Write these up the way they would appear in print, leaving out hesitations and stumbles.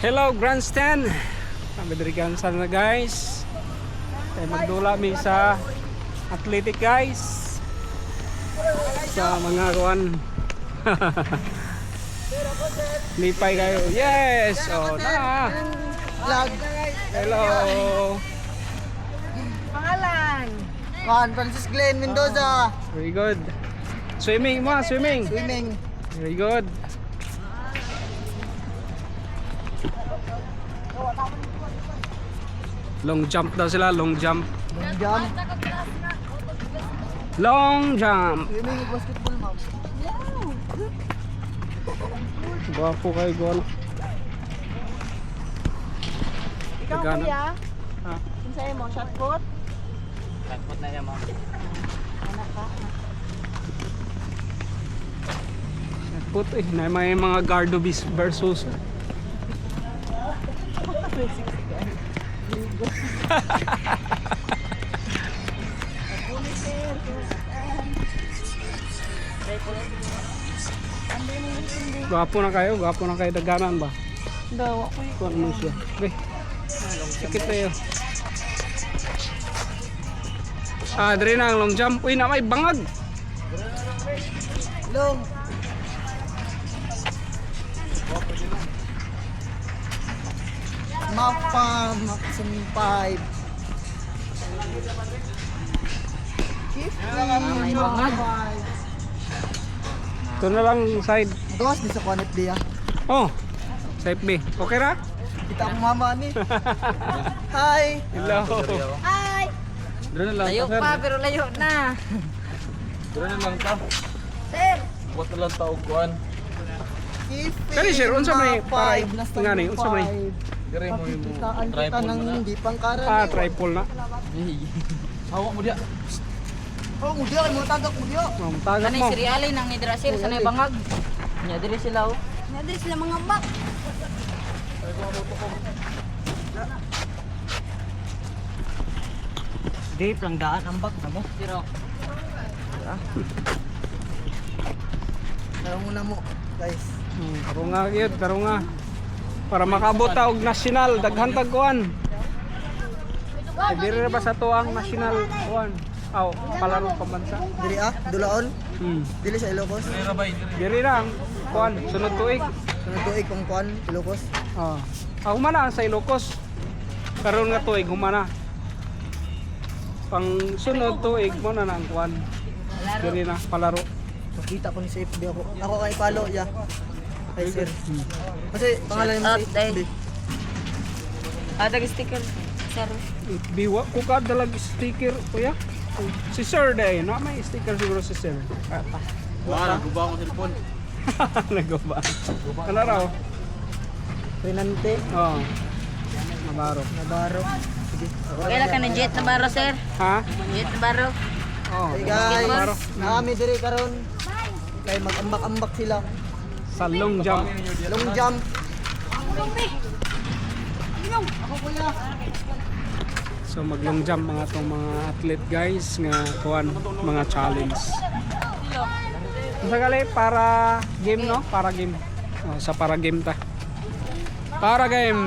Hello grandstand. Kami dari grandstand na guys. Tayo magdula mi sa athletic guys. Sa mga kuan. Lipay kayo. Yes. Oh, na. Vlog. Hello. Pangalan. Juan Francis Glenn Mendoza. Very good. Swimming mo, swimming. Swimming. Very good. Long jump daw sila, long jump. Long jump. Long jump. Swimming basketball, ma'am. Gwapo kayo, gol. Ikaw Tagana. kuya? Ha? Kinsay mo? Shot put? Takot na yan, ma'am. Anak ka? Put eh, na may mga Gardo versus. Gwapo na kayo daganan ba? Daw, ako Kuha naman siya. Okay. Sikit tayo. Dre na ang long jump. Uy, na may bangag. Long. Mapa, Maxim 5. may bangag. Ito na lang side. Gawas di sa kwanet diya. Oh, side B. Okay ra? Kita ang mama ni. Hi. Hello. Ay! Dre na lang. Layo sir. pa, pero layo na. Dura na lang ta. Sir! Buat na lang ta og kuan. Kani, sir, unsa may para ngani, unsa may? Dire mo yung Pakikitaan kita tripod ng mo na. hindi pangkaran. Triple na. Hawak mo dia. Oh, mudia kay mo tagak mudia. Tagat Kanay mo. si Rialay nang hidrasir sa bangag. Nya diri sila oh. Nya diri sila mga bak. Deep lang daan ang bak na mo. Diro. Tara muna mo, guys. Karunga gyud, karunga. Para makabot ta og national daghan tag kuan. Diri ba sa tuang national kuan? Aw, palaro pambansa. Diri dulaon. Dili sa Ilocos. Dire bay dire. Diri lang kuan sunod tuig. Sunod tuig kung kuan, Ilocos. Oh. Humana sa Ilocos. Karon nga tuig humana. Pang sunod tuig mo na ang kuan. Diri na palaro. Makita ko ni sa FB ako. Ako kay follow ya. Ay sir. Kasi pangalan mo Shout out, sa FB. Dag sticker. Sir. Biwa ko ka dalag sticker kuya. Si Sir day, na may sticker siguro si Sir. Wala guba ko cellphone. Nagba. Ano raw? Renante Oh. Nabaro. Navarro. Sige. Kailan ka na jet na baro, sir? Ha? Jet na baro. Oh. Hey Nabaro. guys, naami diri karon. Kay mag-ambak-ambak sila. Sa long jump. Long jump. Ako kuya. So mag-long jump mga tong mga athlete guys nga kuan mga challenge. Sa gali para game no? Para game. Oh, sa para game ta. Para game.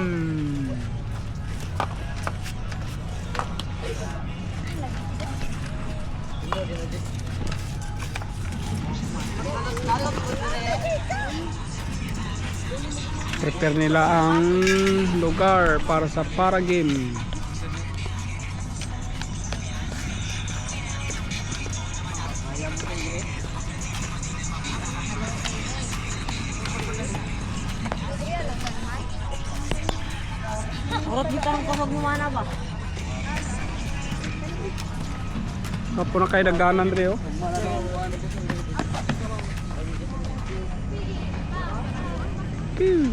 Prepare nila ang lugar para sa para game. Urot dito ang pamagmumana ba? Kapo na kayo dagdanan rin oh. Pew.